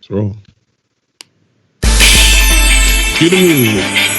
Let's roll. Cue the music.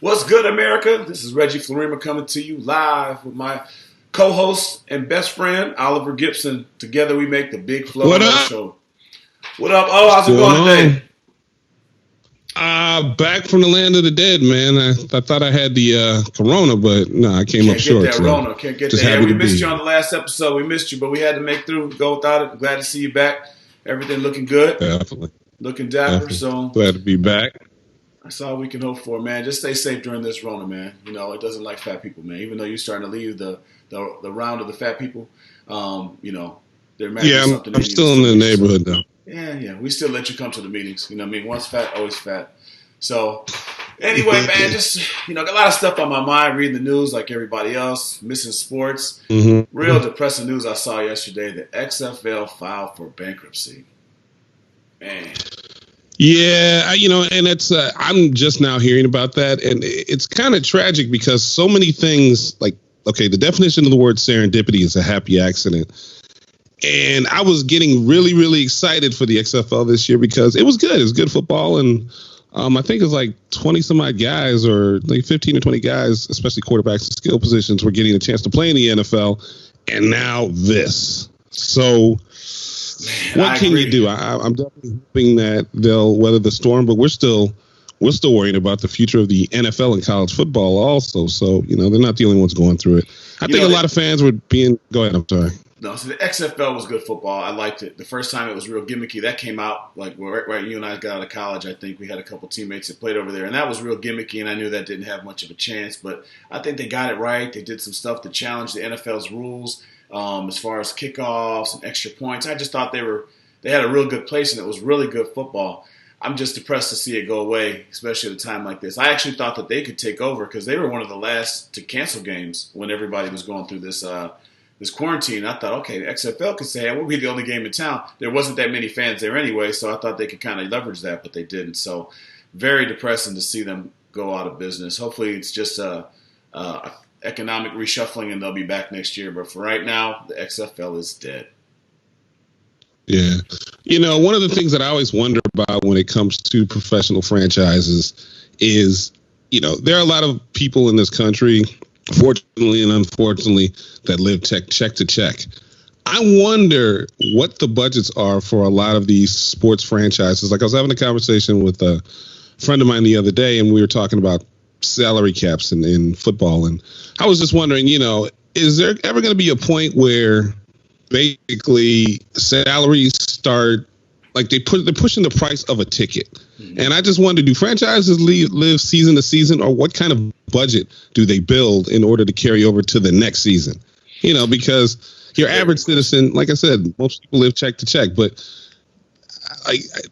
What's good, America? This is Bigflo Ando coming to you live with my co-host and best friend, Oliver Gibson. Together we make the Bigflo Ando Show. What up? Oh, how's it going today? Back from the land of the dead, man. I thought I had the corona, but no, I came up short. Can't get that Rona. Can't get that. Yeah, we missed you on the last episode. We missed you, but we had to make through. Go without it. I'm glad to see you back. Everything looking good. Definitely. Looking dapper. Definitely. So glad to be back. That's all we can hope for, man. Just stay safe during this Rona, man. You know, it doesn't like fat people, man. Even though you're starting to leave the round of the fat people, you know, there might be something. I'm still in the neighborhood, though. Yeah. We still let you come to the meetings. You know what I mean? Once fat, always fat. So, anyway, man, just, you know, got a lot of stuff on my mind, reading the news like everybody else, missing sports. Mm-hmm. Real depressing news I saw yesterday. The XFL filed for bankruptcy. Man. Yeah, you know, and it's I'm just now hearing about that, and it's kind of tragic because so many things, like, okay, the definition of the word serendipity is a happy accident. And I was getting really, really excited for the XFL this year because it was good. It was good football, and I think it's like 20 some odd guys, or like 15 or 20 guys, especially quarterbacks and skill positions, were getting a chance to play in the NFL, and now this. So what can you do? I'm definitely hoping that they'll weather the storm, but we're still worrying about the future of the NFL and college football also. So, you know, they're not the only ones going through it. I think a lot of fans were being. Go ahead. I'm sorry. No, so the XFL was good football. I liked it. The first time it was real gimmicky. That came out like right you and I got out of college. I think we had a couple teammates that played over there, and that was real gimmicky, and I knew that didn't have much of a chance. But I think they got it right. They did some stuff to challenge the NFL's rules as far as kickoffs and extra points. I just thought they had a real good place, and it was really good football. I'm just depressed to see it go away, especially at a time like this. I actually thought that they could take over because they were one of the last to cancel games when everybody was going through this quarantine. I thought, okay, the XFL could say, hey, we'll be the only game in town. There wasn't that many fans there anyway, so I thought they could kind of leverage that, but they didn't. So very depressing to see them go out of business. Hopefully it's just a economic reshuffling and they'll be back next year. But for right now, the XFL is dead. Yeah. You know, one of the things that I always wonder about when it comes to professional franchises is, you know, there are a lot of people in this country, fortunately and unfortunately, that live check to check. I wonder what the budgets are for a lot of these sports franchises. Like, I was having a conversation with a friend of mine the other day, and we were talking about salary caps in football. And I was just wondering, you know, is there ever going to be a point where basically salaries start, like they're pushing the price of a ticket? Mm-hmm. And I just wonder, do franchises live season to season, or what kind of budget do they build in order to carry over to the next season? You know, because your average citizen, like I said, most people live check to check, but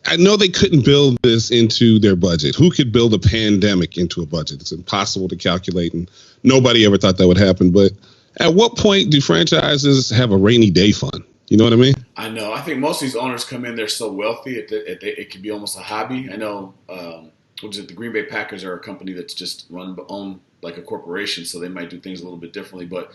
I know they couldn't build this into their budget. Who could build a pandemic into a budget? It's impossible to calculate, and nobody ever thought that would happen. But at what point do franchises have a rainy day fund? You know what I mean? I know. I think most of these owners come in, they're so wealthy, it can be almost a hobby. I know, the Green Bay Packers are a company that's just owned like a corporation, so they might do things a little bit differently. But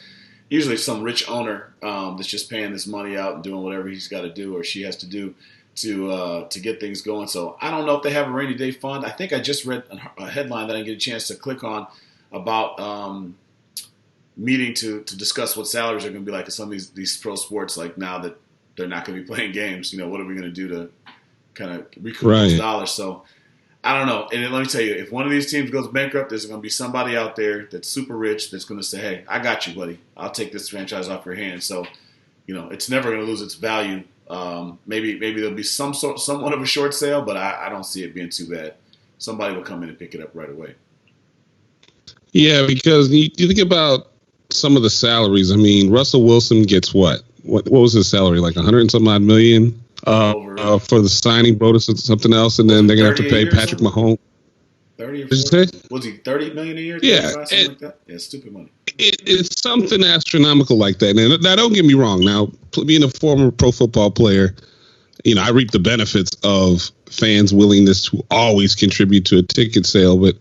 usually some rich owner that's just paying this money out and doing whatever he's got to do or she has to do to get things going. So I don't know if they have a rainy day fund. I think I just read a headline that I didn't get a chance to click on about meeting to discuss what salaries are going to be like in some of these pro sports, like now that they're not going to be playing games. You know, what are we going to do to kind of recoup those dollars? So I don't know. And let me tell you, if one of these teams goes bankrupt, there's going to be somebody out there that's super rich that's going to say, hey, I got you, buddy. I'll take this franchise off your hands. So, you know, it's never going to lose its value. Maybe there'll be somewhat of a short sale, but I don't see it being too bad. Somebody will come in and pick it up right away. Yeah, because you think about some of the salaries. I mean, Russell Wilson gets what? What was his salary? Like 100 and some odd million over. for the signing bonus or something else, and Was then it they're gonna have 30 to a pay year or Patrick something? Mahomes. 30 or Did you 40? say? Was he 30 million a year? Yeah, 35, something like that? Yeah, stupid money. it's something astronomical like that. And now, don't get me wrong. Now, being a former pro football player, I reap the benefits of fans' willingness to always contribute to a ticket sale. But,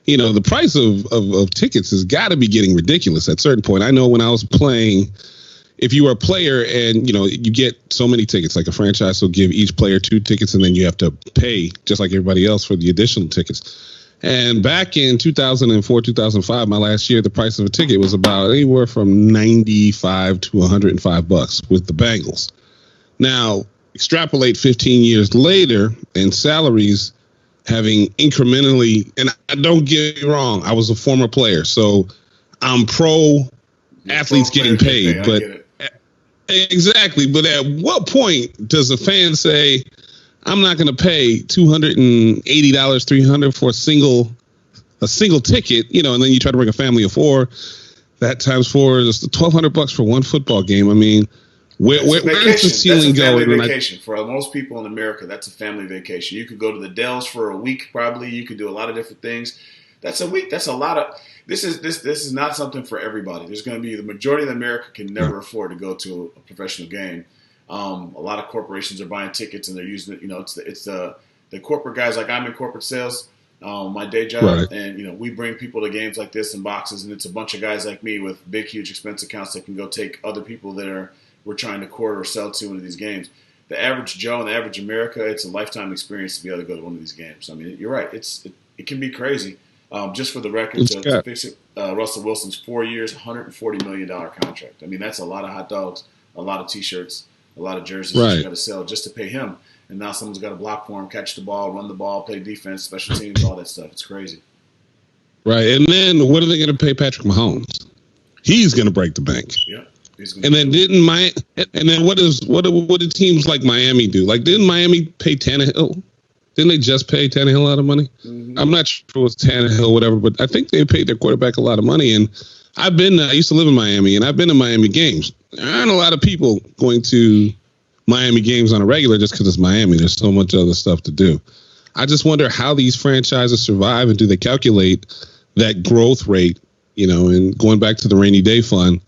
the price of tickets has got to be getting ridiculous at a certain point. I know when I was playing, if you were a player and, you get so many tickets, like a franchise will give each player 2 tickets, and then you have to pay just like everybody else for the additional tickets. And back in 2004, 2005, my last year, the price of a ticket was about anywhere from $95 to $105 with the Bengals. Now, extrapolate 15 years later, and salaries having incrementally, and I don't get me wrong, I was a former player, so I'm pro athletes getting paid, but exactly. But at what point does a fan say, I'm not going to pay $280, $300 for a single ticket, and then you try to bring a family of 4, that times 4 is $1,200 for one football game. I mean, where's the ceiling going? Vacation for most people in America. That's a family vacation. You could go to the Dells for a week, probably. You could do a lot of different things. That's a week. That's a lot of. This is not something for everybody. There's going to be the majority of America can never afford to go to a professional game. A lot of corporations are buying tickets and they're using it. It's the corporate guys. Like, I'm in corporate sales, my day job, right. And we bring people to games like this in boxes, and it's a bunch of guys like me with big, huge expense accounts that can go take other people that we're trying to court or sell to into these games. The average Joe and the average America, it's a lifetime experience to be able to go to one of these games. I mean, you're right. It can be crazy. Just for the record, to fix it, Russell Wilson's 4 years, $140 million contract. I mean, that's a lot of hot dogs, a lot of T-shirts, a lot of jerseys that you got to sell just to pay him. And now someone's got to block for him, catch the ball, run the ball, play defense, special teams, all that stuff. It's crazy. Right. And then what are they going to pay Patrick Mahomes? He's going to break the bank. Yeah. And then what did teams like Miami do? Like, didn't Miami pay Tannehill? Didn't they just pay Tannehill a lot of money? Mm-hmm. I'm not sure if it was Tannehill or whatever, but I think they paid their quarterback a lot of money. And I used to live in Miami, and I've been to Miami games. There aren't a lot of people going to Miami games on a regular just because it's Miami. There's so much other stuff to do. I just wonder how these franchises survive, and do they calculate that growth rate, and going back to the rainy day fund,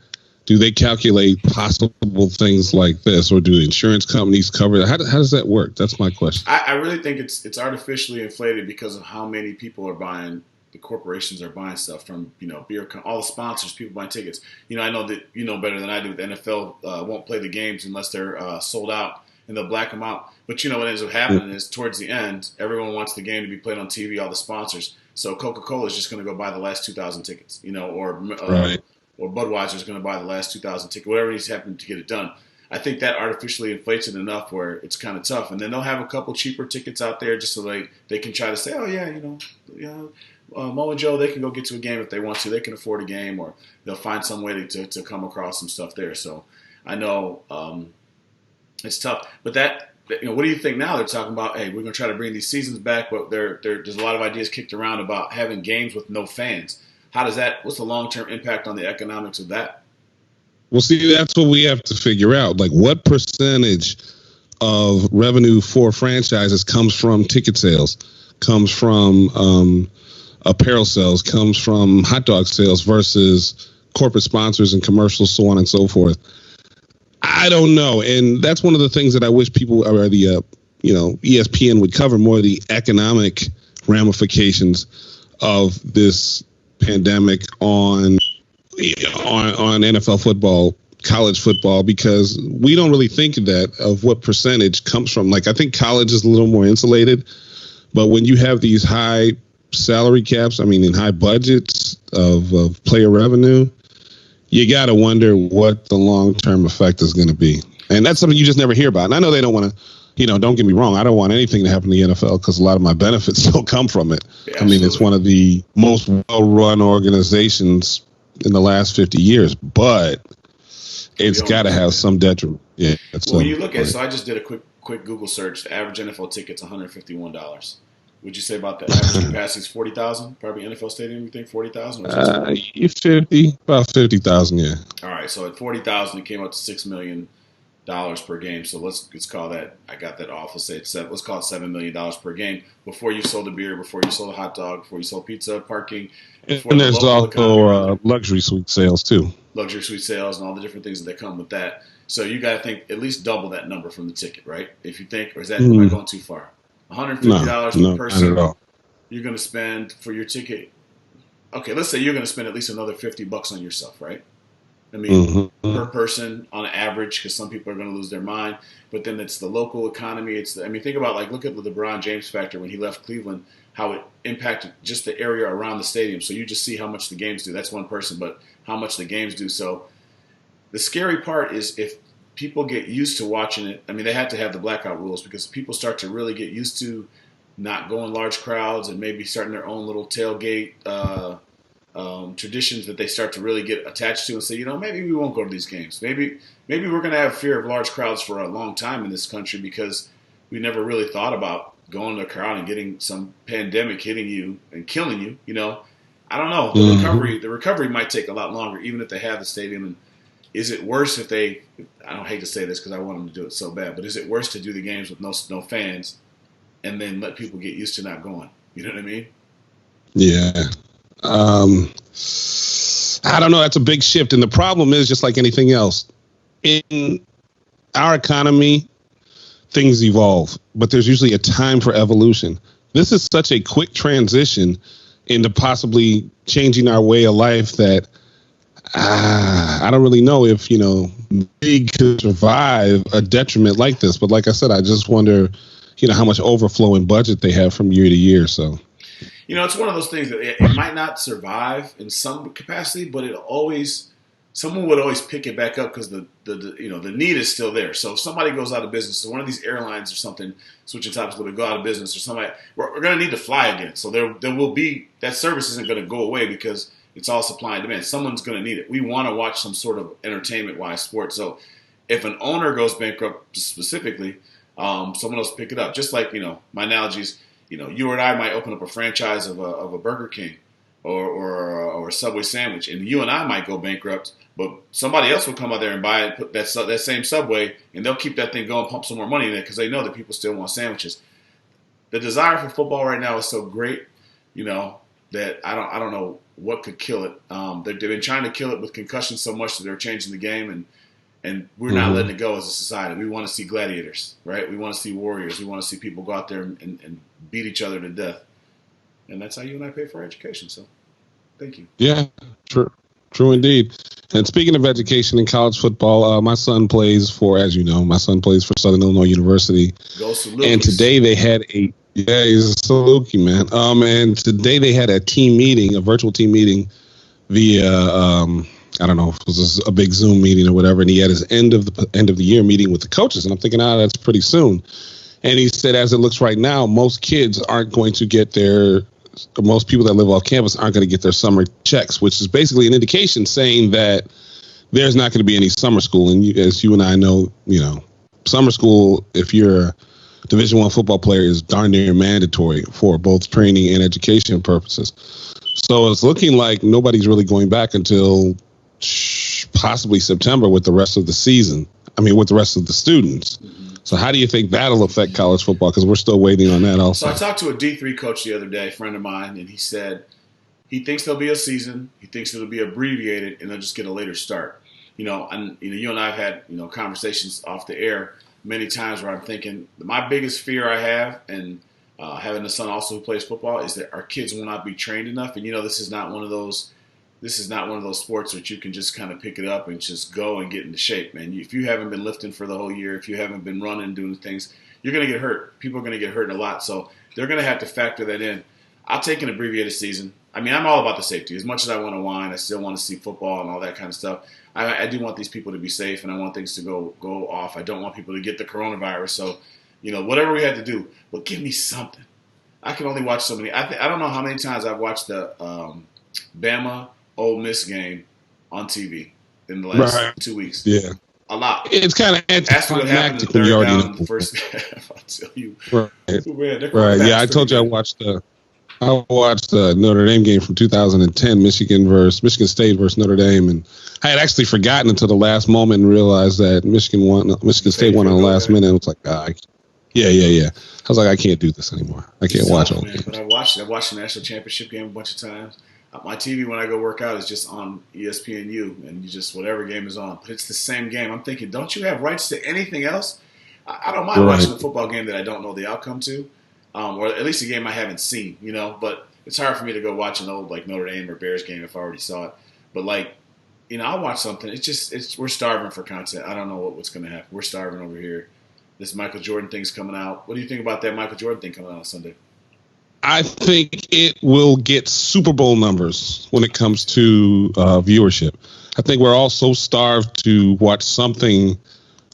do they calculate possible things like this, or do insurance companies cover that? How does that work? That's my question. I really think it's artificially inflated because of how many people are buying. The corporations are buying stuff from, beer, all the sponsors, people buying tickets. I know that you know better than I do. The NFL won't play the games unless they're sold out, and they'll black them out. But what ends up happening is towards the end, everyone wants the game to be played on TV, all the sponsors. So Coca-Cola is just going to go buy the last 2,000 tickets, or right. Or Budweiser is going to buy the last 2,000 tickets, whatever needs to happen to get it done. I think that artificially inflates it enough where it's kind of tough. And then they'll have a couple cheaper tickets out there just so they can try to say, oh, yeah, Mo and Joe, they can go get to a game if they want to. They can afford a game, or they'll find some way to come across some stuff there. So I know it's tough. But what do you think now? They're talking about, hey, we're going to try to bring these seasons back, but there's a lot of ideas kicked around about having games with no fans. What's the long-term impact on the economics of that? Well, see, that's what we have to figure out. Like, what percentage of revenue for franchises comes from ticket sales, comes from apparel sales, comes from hot dog sales versus corporate sponsors and commercials, so on and so forth. I don't know. And that's one of the things that I wish people, or the ESPN would cover more, of the economic ramifications of this pandemic on NFL football, college football, because we don't really think of what percentage comes from. Like, I think college is a little more insulated, but when you have these high salary caps, in high budgets of player revenue, you got to wonder what the long-term effect is going to be. And that's something you just never hear about. And I know they don't want to, don't get me wrong, I don't want anything to happen to the NFL because a lot of my benefits still come from it. Yeah, it's one of the most well-run organizations in the last 50 years, but it's got to have some detriment. Yeah. When you look at, so I just did a quick Google search. The average NFL ticket's $151. Would you say about the average capacity is 40,000? Probably NFL stadium, you think 40,000? About 50,000, yeah. All right, so at 40,000, it came up to $6 million per game. So let's call that. I got that off. Let's say let's call it $7 million per game before you sold a beer, before you sold a hot dog, before you sold pizza, parking, before And the there's local economy, also luxury suite sales too. luxury suite sales, and all the different things that come with that. So you got to think at least double that number from the ticket, right? If you think, or is that am I going too far? $150 per person. Not at all. You're going to spend for your ticket. Okay, let's say you're going to spend at least another $50 on yourself, right? I mean, per person on average, because some people are going to lose their mind. But then it's the local economy. Think about look at the LeBron James factor when he left Cleveland, how it impacted just the area around the stadium. So you just see how much the games do. That's one person, but how much the games do. So the scary part is if people get used to watching it. I mean, they had to have the blackout rules because people start to really get used to not going large crowds and maybe starting their own little tailgate traditions that they start to really get attached to and say, maybe we won't go to these games. Maybe we're going to have fear of large crowds for a long time in this country because we never really thought about going to a crowd and getting some pandemic hitting you and killing you. I don't know. The recovery might take a lot longer, even if they have the stadium. And is it worse if they? I don't hate to say this because I want them to do it so bad, but is it worse to do the games with no fans and then let people get used to not going? You know what I mean? Yeah. I don't know. That's a big shift. And the problem is just like anything else in our economy, things evolve, but there's usually a time for evolution. This is such a quick transition into possibly changing our way of life that I don't really know if, we could survive a detriment like this. But like I said, I just wonder, how much overflow in budget they have from year to year. So. It's one of those things that it might not survive in some capacity, but someone would always pick it back up because the need is still there. So if somebody goes out of business, so one of these airlines or something, switching topics, will go out of business or somebody, we're going to need to fly again. So there will be, that service isn't going to go away because it's all supply and demand. Someone's going to need it. We want to watch some sort of entertainment-wise sport. So if an owner goes bankrupt specifically, someone else pick it up. Just like, my analogy is, you and I might open up a franchise of a Burger King or a Subway sandwich, and you and I might go bankrupt, but somebody else will come out there and buy it, put that same Subway, and they'll keep that thing going, pump some more money in it because they know that people still want sandwiches. The desire for football right now is so great, that I don't know what could kill it. They've been trying to kill it with concussions so much that they're changing the game, and we're not letting it go as a society. We want to see gladiators, right? We want to see warriors. We want to see people go out there and beat each other to death. And that's how you and I pay for our education. So thank you. Yeah, true indeed. And speaking of education in college football, my son plays for Southern Illinois University. Go Salukis. And today they had he's a Saluki, man. And today they had a virtual team meeting via, I don't know if it was a big Zoom meeting or whatever, and he had his end of the year meeting with the coaches, and I'm thinking, that's pretty soon. And he said, as it looks right now, most people that live off campus aren't going to get their summer checks, which is basically an indication saying that there's not going to be any summer school. And as you and I know, summer school, if you're a Division I football player, is darn near mandatory for both training and education purposes. So it's looking like nobody's really going back until possibly September with the rest of the season. With the rest of the students. So how do you think that'll affect college football? Because we're still waiting on that also. So I talked to a D3 coach the other day, a friend of mine, and he said he thinks there'll be a season. He thinks it'll be abbreviated, and they'll just get a later start. You and I have had conversations off the air many times where I'm thinking my biggest fear I have, and having a son also who plays football, is that our kids will not be trained enough. And this is not one of those sports that you can just kind of pick it up and just go and get into shape, man. If you haven't been lifting for the whole year, if you haven't been running, doing things, you're going to get hurt. People are going to get hurt a lot. So they're going to have to factor that in. I'll take an abbreviated season. I'm all about the safety. As much as I want to whine, I still want to see football and all that kind of stuff. I do want these people to be safe, and I want things to go off. I don't want people to get the coronavirus. So, whatever we had to do, but give me something. I can only watch so many. I don't know how many times I've watched the Bama Ole Miss game on TV in the last 2 weeks. Yeah. A lot. It's kind of anticlimactic when you already know the first half. I'll tell you. Right. Man, right. Yeah, I told you I watched the I watched the Notre Dame game from 2010, Michigan State versus Notre Dame, and I had actually forgotten until the last moment and realized that Michigan State won on the last minute. And it was like, yeah. I was like, I can't do this anymore. I can't watch all games. But I watched the national championship game a bunch of times. My TV when I go work out is just on ESPNU, and you just whatever game is on. But it's the same game. I'm thinking, don't you have rights to anything else? I don't mind watching a football game that I don't know the outcome to, or at least a game I haven't seen. But it's hard for me to go watch an old like Notre Dame or Bears game if I already saw it. But I'll watch something. We're starving for content. I don't know what's going to happen. We're starving over here. This Michael Jordan thing's coming out. What do you think about that Michael Jordan thing coming out on Sunday? I think it will get Super Bowl numbers when it comes to viewership. I think we're all so starved to watch something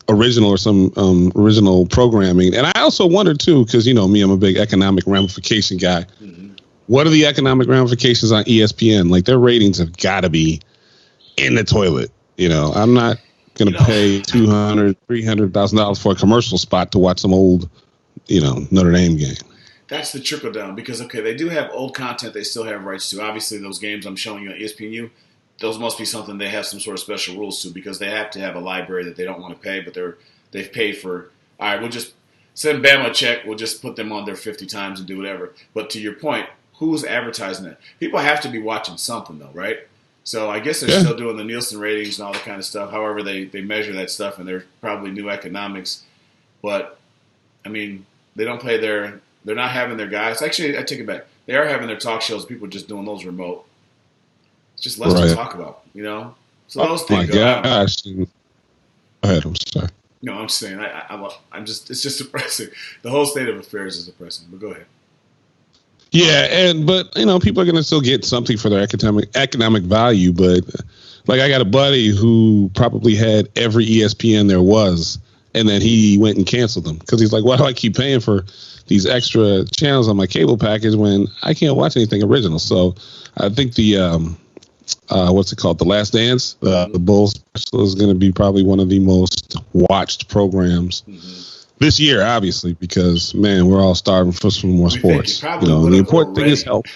original or some original programming. And I also wonder, too, because, me, I'm a big economic ramification guy. Mm-hmm. What are the economic ramifications on ESPN? Like, their ratings have got to be in the toilet. I'm not going to pay $200,000, $300,000 for a commercial spot to watch some old, Notre Dame game. That's the trickle down because, they do have old content they still have rights to. Obviously, those games I'm showing you on ESPNU, those must be something they have some sort of special rules to because they have to have a library that they don't want to pay, but they've paid for. All right, we'll just send Bama a check. We'll just put them on there 50 times and do whatever. But to your point, who's advertising that? People have to be watching something, though, right? So I guess they're still doing the Nielsen ratings and all that kind of stuff. However, they measure that stuff, and there's probably new economics. But, they don't play they're not having their guys. Actually, I take it back. They are having their talk shows. People just doing those remote. It's just less to talk about, So those things go out. Gosh. Go ahead, I'm sorry. No, I'm just saying. It's just depressing. The whole state of affairs is depressing. But go ahead. Yeah, but people are going to still get something for their economic value. But like, I got a buddy who probably had every ESPN there was, and then he went and canceled them because he's like, why do I keep paying for these extra channels on my cable package when I can't watch anything original? So I think the what's it called? The Last Dance, the Bulls special is going to be probably one of the most watched programs. Mm-hmm. This year, obviously, because, man, we're all starving for some more sports. The important thing is health.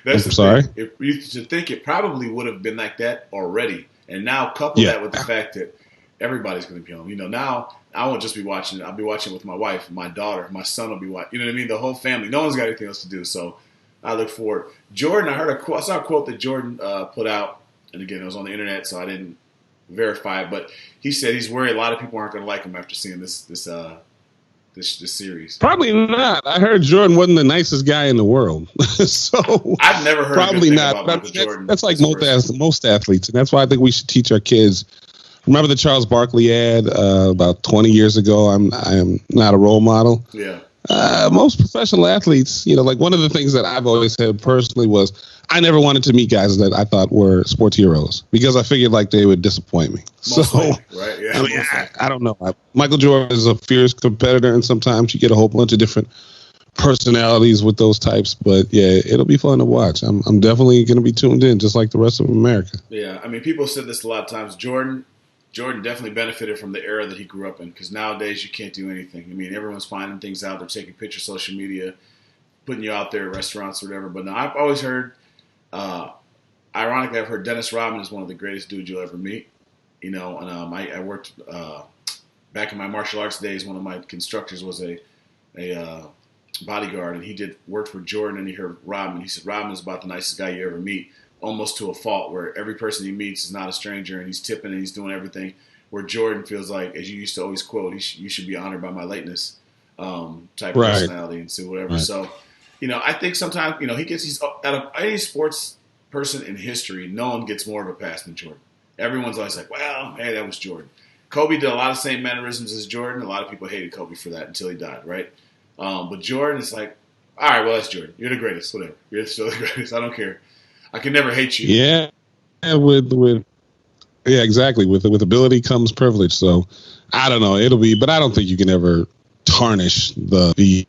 I'm sorry? You should think it probably would have been like that already. And now couple that with the fact that everybody's going to be home. Now I won't just be watching it. I'll be watching it with my wife, my daughter, my son will be watching. You know what I mean? The whole family. No one's got anything else to do. So I look forward. Jordan, I saw a quote that Jordan put out. And, again, it was on the internet, so I didn't verify it. But he said he's worried a lot of people aren't going to like him after seeing this series. Probably not. I heard Jordan wasn't the nicest guy in the world. So I've never heard probably not. That's like most athletes, and that's why I think we should teach our kids. Remember the Charles Barkley ad about 20 years ago? I am not a role model. Yeah. Most professional athletes, like one of the things that I've always said personally was I never wanted to meet guys that I thought were sports heroes because I figured like they would disappoint me. Right? Yeah. I don't know. Michael Jordan is a fierce competitor, and sometimes you get a whole bunch of different personalities with those types. But yeah, it'll be fun to watch. I'm definitely going to be tuned in, just like the rest of America. Yeah, people said this a lot of times. Jordan definitely benefited from the era that he grew up in because nowadays you can't do anything. Everyone's finding things out. They're taking pictures, social media, putting you out there at restaurants or whatever. But now I've always heard, ironically, I've heard Dennis Rodman is one of the greatest dudes you'll ever meet. And I worked back in my martial arts days. One of my instructors was a bodyguard, and he worked for Jordan. And he heard Rodman. He said Rodman is about the nicest guy you ever meet. Almost to a fault where every person he meets is not a stranger and he's tipping and he's doing everything where Jordan feels like, as you used to always quote, you should be honored by my lateness type of personality and so whatever. Right. So, I think sometimes, he's out of any sports person in history, no one gets more of a pass than Jordan. Everyone's always like, well, hey, that was Jordan. Kobe did a lot of the same mannerisms as Jordan. A lot of people hated Kobe for that until he died, right? But Jordan is like, all right, well, that's Jordan. You're the greatest, whatever. You're still the greatest. I don't care. I can never hate you. Yeah, exactly. With ability comes privilege. So I don't know. But I don't think you can ever tarnish the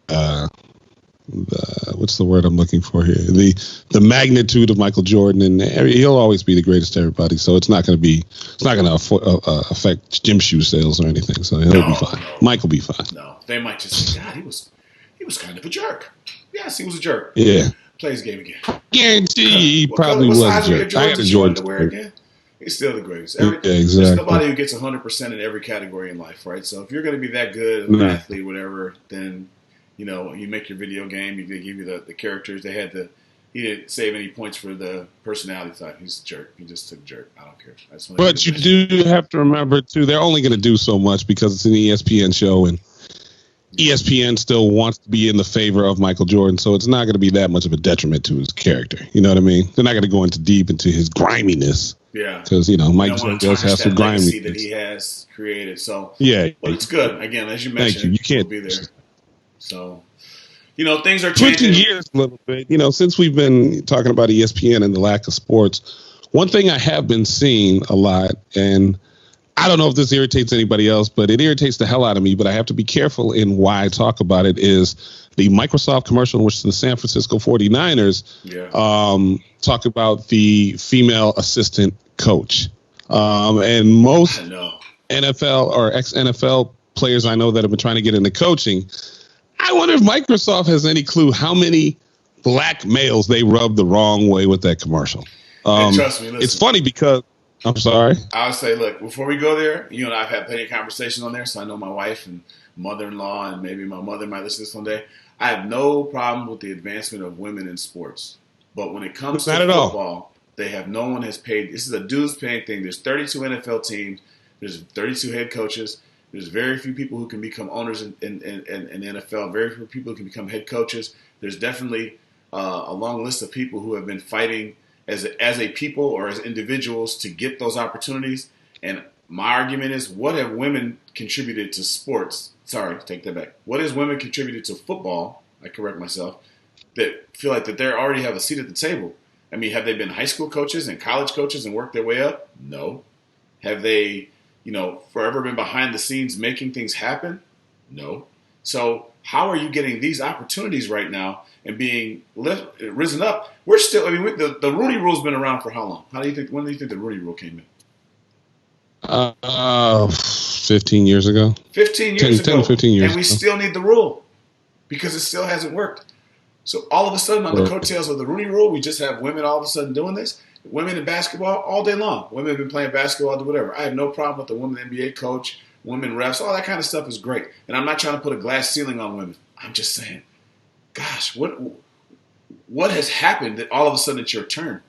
what's the word I'm looking for here? The magnitude of Michael Jordan, and he'll always be the greatest to everybody. So it's not going to affect gym shoe sales or anything. So he'll be fine. Mike will be fine. No, they might just say, God, he was kind of a jerk. Yes, he was a jerk. Yeah. Play his game again. Guarantee he probably What was a size of jerk. I had Jordans a that you wanted Jordan. to wear again? He's still the greatest. Yeah, There's exactly. nobody who gets 100% in every category in life, right? So if you're going to be that good of an athlete, whatever, then you make your video game. They give you the characters. He didn't save any points for the personality side. He's a jerk. He just took jerk. I don't care. But you do have to remember too, they're only going to do so much because it's an ESPN show, and ESPN still wants to be in the favor of Michael Jordan, so it's not going to be that much of a detriment to his character. You know what I mean? They're not going to go deep into his griminess. Yeah, because Mike Jordan does have some griminess that he has created. So yeah, but it's good. Again, as you mentioned, you can't be there. So things are switching changing. gears a little bit. Since we've been talking about ESPN and the lack of sports, one thing I have been seeing a lot, and I don't know if this irritates anybody else, but it irritates the hell out of me, but I have to be careful in why I talk about it, is the Microsoft commercial in which the San Francisco 49ers talk about the female assistant coach. And most NFL or ex-NFL players I know that have been trying to get into coaching, I wonder if Microsoft has any clue how many black males they rubbed the wrong way with that commercial. And trust me, listen, it's funny because I'm sorry. I would say, look, before we go there, you and I have had plenty of conversations on there, so I know my wife and mother-in-law and maybe my mother might listen to this someday. I have no problem with the advancement of women in sports. But when it comes to football, no one has paid. This is a dues paying thing. There's 32 NFL teams. There's 32 head coaches. There's very few people who can become owners in NFL. Very few people who can become head coaches. There's definitely a long list of people who have been fighting as a people or as individuals to get those opportunities. And my argument is, what have women contributed to sports? Sorry, take that back. What has women contributed to football? I correct myself. That feel like that they already have a seat at the table. I mean, have they been high school coaches and college coaches and worked their way up? No. Have they, forever been behind the scenes making things happen? No. So how are you getting these opportunities right now and being risen up? We're still, the Rooney Rule's been around for how long? When do you think the Rooney Rule came in? 15 years ago. 15 years ago. 10, 15 years and we still need the rule because it still hasn't worked. So all of a sudden, on the coattails of the Rooney Rule, we just have women all of a sudden doing this. Women in basketball all day long. Women have been playing basketball, do whatever. I have no problem with the women NBA coach, women refs. All that kind of stuff is great. And I'm not trying to put a glass ceiling on women. I'm just saying, gosh, what has happened that all of a sudden it's your turn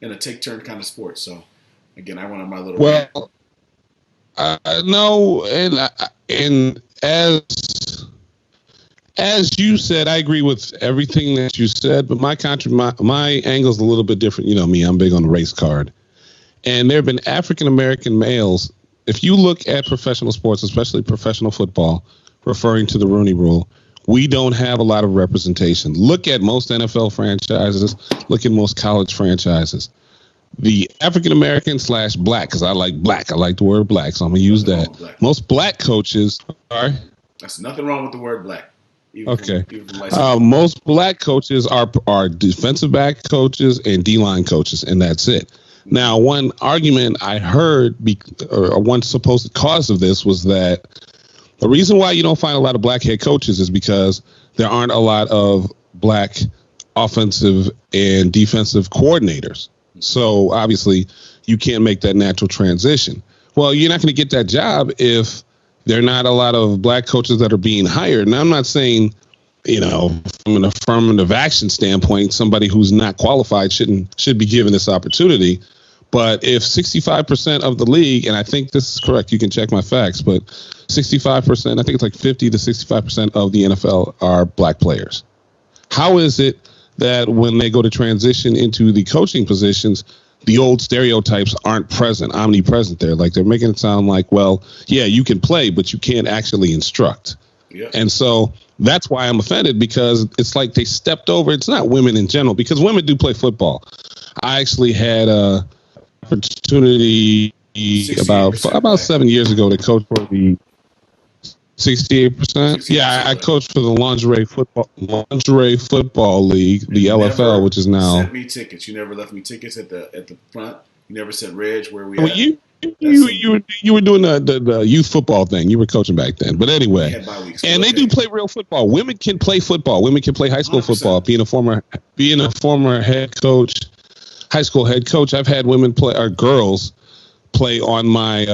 in a take-turn kind of sport? So, again, I went on my little rant. No, and as you said, I agree with everything that you said, but my angle is a little bit different. You know me, I'm big on the race card. And there have been African-American males. If you look at professional sports, especially professional football, referring to the Rooney Rule, we don't have a lot of representation. Look at most NFL franchises. Look at most college franchises. The African-American / black, because I like black. I like the word black, so I'm going to use that. Most black coaches are... That's nothing wrong with the word black. Okay. Most black coaches are defensive back coaches and D-line coaches, and that's it. Now, one argument I heard, or one supposed cause of this, was that the reason why you don't find a lot of black head coaches is because there aren't a lot of black offensive and defensive coordinators. So, obviously, you can't make that natural transition. Well, you're not going to get that job if there are not a lot of black coaches that are being hired. Now, I'm not saying, from an affirmative action standpoint, somebody who's not qualified should be given this opportunity. But if 65% of the league, and I think this is correct, you can check my facts, but 65%, I think it's like 50 to 65% of the NFL are black players. How is it that when they go to transition into the coaching positions, the old stereotypes aren't omnipresent there? Like, they're making it sound like, well, yeah, you can play, but you can't actually instruct. Yeah. And so that's why I'm offended, because it's like they stepped over. It's not women in general, because women do play football. I actually had a opportunity about 7 years ago to coach for the 68%. Yeah, I coached for the lingerie football league, the LFL, which is now. Sent me tickets. You never left me tickets at the front. You never sent Reg where we at. That's some. You were doing the youth football thing. You were coaching back then. But We anyway, had bye weeks, but and they okay. do play real football. Women can play football. Women can play high school 100%. football. Being a former head coach, high school head coach, I've had women play or girls play on my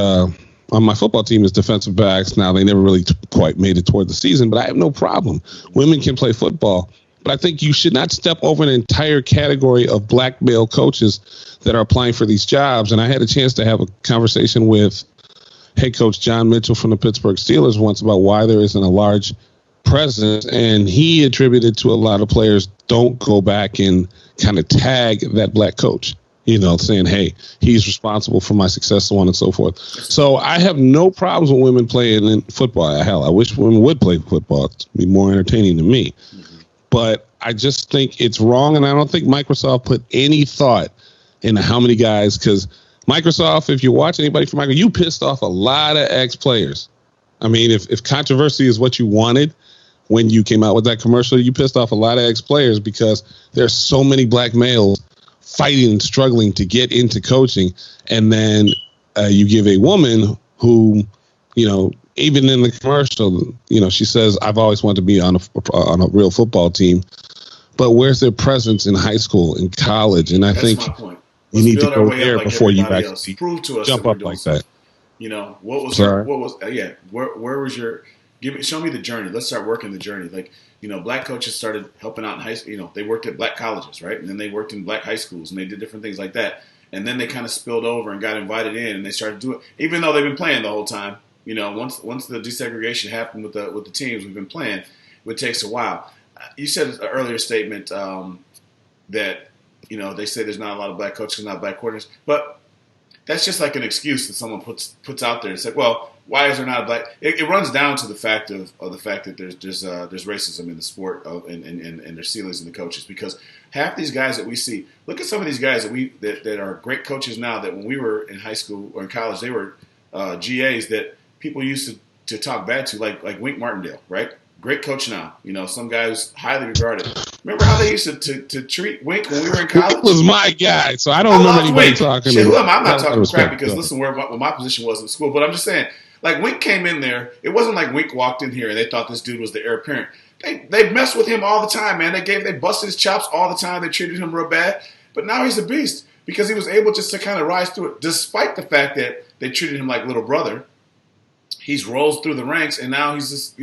football team as defensive backs. Now they never really quite made it toward the season, but I have no problem. Women can play football. But I think you should not step over an entire category of black male coaches that are applying for these jobs. And I had a chance to have a conversation with head coach John Mitchell from the Pittsburgh Steelers once about why there isn't a large presence. And he attributed to a lot of players don't go back and kind of tag that black coach, saying, hey, he's responsible for my success, so on and so forth. So I have no problems with women playing in football. Hell, I wish women would play football. It'd be more entertaining to me. But I just think it's wrong, and I don't think Microsoft put any thought into how many guys, because Microsoft, if you watch anybody from Microsoft, you pissed off a lot of ex-players. I mean, if controversy is what you wanted when you came out with that commercial, you pissed off a lot of ex-players because there's so many black males fighting and struggling to get into coaching, and then you give a woman who, even in the commercial, she says, I've always wanted to be on a real football team. But where's their presence in high school, in college? And I think my point. you Let's need to build our go way up there like before you everybody else. actually Prove to us jump that we're up doing like something. that. What was Sorry. where was your show me the journey. Let's start working the journey. Like, black coaches started helping out in high school. They worked at black colleges, right? And then they worked in black high schools and they did different things like that. And then they kind of spilled over and got invited in and they started doing, even though they've been playing the whole time. Once the desegregation happened with the teams, we've been playing. It takes a while. You said an earlier statement that they say there's not a lot of black coaches, not black coordinators, but that's just like an excuse that someone puts out there. It's like, well, why is there not a black? It runs down to the fact of the fact that there's racism in the sport and there's ceilings in the coaches, because half these guys that we see, look at some of these guys that are great coaches now that when we were in high school or in college they were GAs that people used to talk bad to, like Wink Martindale, right? Great coach now. Some guy who's highly regarded. Remember how they used to treat Wink when we were in college? Wink was my guy, so I don't remember anybody Wink. talking Shit, to him. I'm not talking crap because listen, what my position was in school. But I'm just saying, like, Wink came in there. It wasn't like Wink walked in here and they thought this dude was the heir apparent. They messed with him all the time, man. They busted his chops all the time. They treated him real bad. But now he's a beast because he was able just to kind of rise through it, despite the fact that they treated him like little brother. He's rose through the ranks, and now he's just,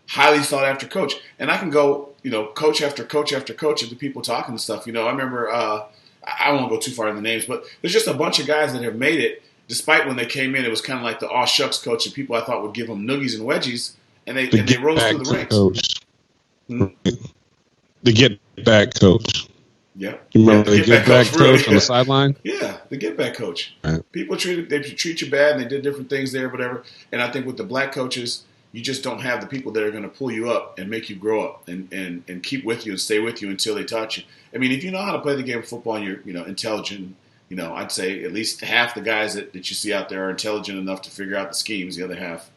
highly sought after coach. And I can go, coach after coach after coach of the people talking and stuff. I remember, I won't go too far in the names, but there's just a bunch of guys that have made it, despite when they came in, it was kind of like the aw shucks coach, and people I thought would give them noogies and wedgies, and they rose through the ranks. Coach. The get back coach. Yeah. You remember the get back coach on the sideline? Yeah, the get back coach. Right. People treat you bad, and they did different things there, whatever. And I think with the black coaches, you just don't have the people that are going to pull you up and make you grow up and keep with you and stay with you until they taught you. I mean, if you know how to play the game of football and you're intelligent, I'd say at least half the guys that you see out there are intelligent enough to figure out the schemes. The other half,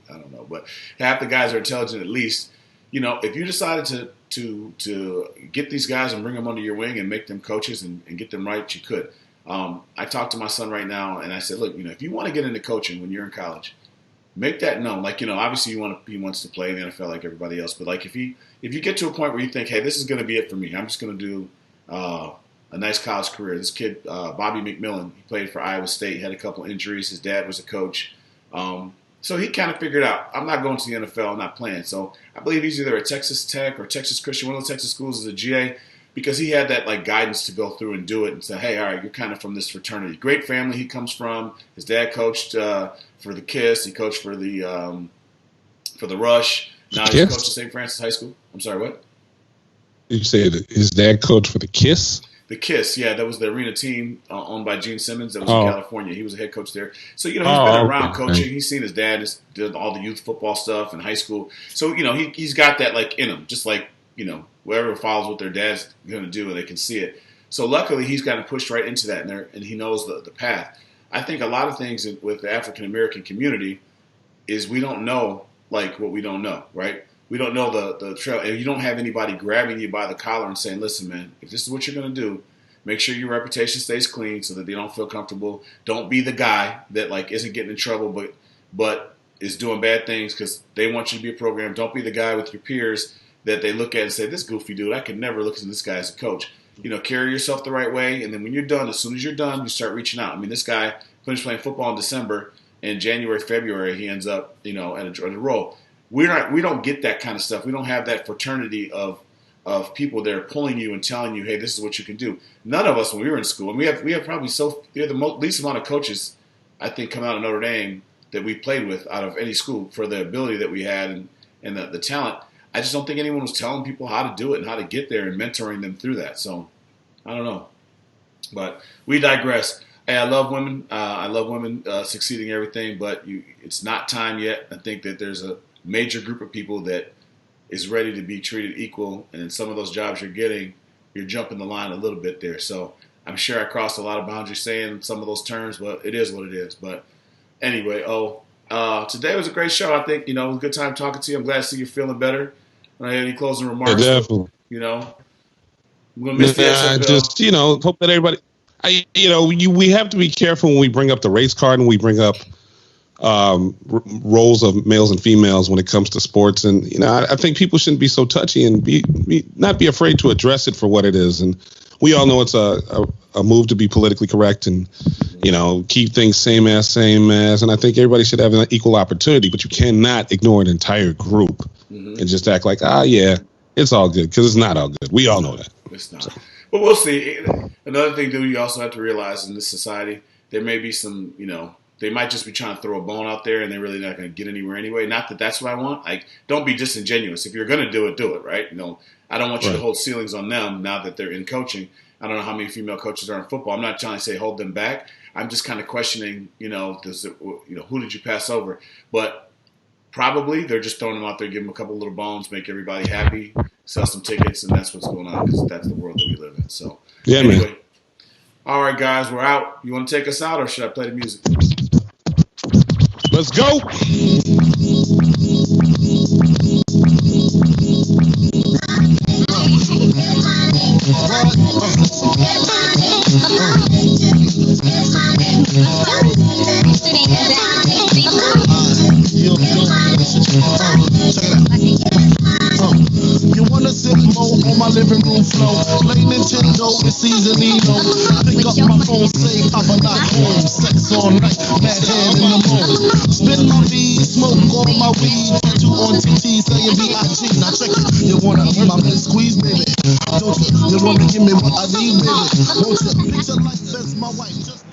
I don't know, but half the guys are intelligent at least. If you decided to get these guys and bring them under your wing and make them coaches and get them right, you could. I talked to my son right now and I said, look, if you want to get into coaching when you're in college, make that known. Like, obviously he wants to play in the NFL like everybody else, but like if you get to a point where you think, hey, this is going to be it for me, I'm just going to do a nice college career. This kid, Bobby McMillan, he played for Iowa State, he had a couple injuries. His dad was a coach. So he kind of figured out, I'm not going to the NFL, I'm not playing. So I believe he's either at Texas Tech or Texas Christian, one of the Texas schools as a GA, because he had that like guidance to go through and do it and say, hey, all right, you're kind of from this fraternity. Great family he comes from. His dad coached for the KISS. He coached for the Rush. Now he's coached at St. Francis High School. I'm sorry, what? Did you say his dad coached for the KISS? The KISS, yeah, that was the arena team owned by Gene Simmons that was in California. He was a head coach there. So, he's been around coaching. He's seen his dad did all the youth football stuff in high school. So, he's got that, like, in him, just like, whoever follows what their dad's going to do and they can see it. So, luckily, he's gotten pushed right into that, and he knows the path. I think a lot of things with the African-American community is we don't know, like, what we don't know, right? We don't know the trail, and you don't have anybody grabbing you by the collar and saying, listen, man, if this is what you're going to do, Make sure your reputation stays clean so that they don't feel comfortable. Don't be the guy that like isn't getting in trouble but is doing bad things because they want you to be a program. Don't be the guy with your peers that they look at and say, this goofy dude, I could never look at this guy as a coach. Carry yourself the right way, and then when you're done, as soon as you're done, you start reaching out. I mean, this guy finished playing football in December. In January, February, he ends up, at a role. We don't get that kind of stuff. We don't have that fraternity of people that are pulling you and telling you, hey, this is what you can do. None of us, when we were in school, and we have probably the least amount of coaches, I think, come out of Notre Dame that we played with out of any school for the ability that we had and the talent. I just don't think anyone was telling people how to do it and how to get there and mentoring them through that. So I don't know, but we digress. Hey, I love women. I love women succeeding in everything, but it's not time yet. I think that there's a major group of people that is ready to be treated equal, and in some of those jobs you're getting, you're jumping the line a little bit there. So I'm sure I crossed a lot of boundaries saying some of those terms, but it is what it is. But anyway, today was a great show. I think, it was a good time talking to you. I'm glad to see you feeling better. Any closing remarks? Yeah, definitely. I'm going to miss the SFL. Just, hope that everybody, we have to be careful when we bring up the race card and we bring up roles of males and females when it comes to sports. And, I think people shouldn't be so touchy and not be afraid to address it for what it is. And we all know it's a move to be politically correct and, keep things same as. And I think everybody should have an equal opportunity, but you cannot ignore an entire group and just act like, yeah, it's all good, because it's not all good. We all know that. It's not. But we'll see. Another thing, dude, you also have to realize in this society, there may be some, they might just be trying to throw a bone out there and they're really not going to get anywhere anyway. Not that that's what I want. Like, don't be disingenuous. If you're going to do it, right? I don't want you to hold ceilings on them now that they're in coaching. I don't know how many female coaches are in football. I'm not trying to say hold them back. I'm just kind of questioning, who did you pass over? But probably they're just throwing them out there, give them a couple little bones, make everybody happy, sell some tickets, and that's what's going on because that's the world that we live in. So, anyway. Man. All right, guys, we're out. You want to take us out, or should I play the music? Let's go. You wanna sip more on my living room floor? Play Nintendo with season Eno. Pick up my phone, say I'm not home. Sex all night, mad head in the morning. Spin my V, smoke all my weed. Tattoo on TT saying B.I.G. Now check it. You wanna hear my man squeeze, baby? Don't you? You wanna give me what I need, baby? Won't you? Picture life as my wife. Just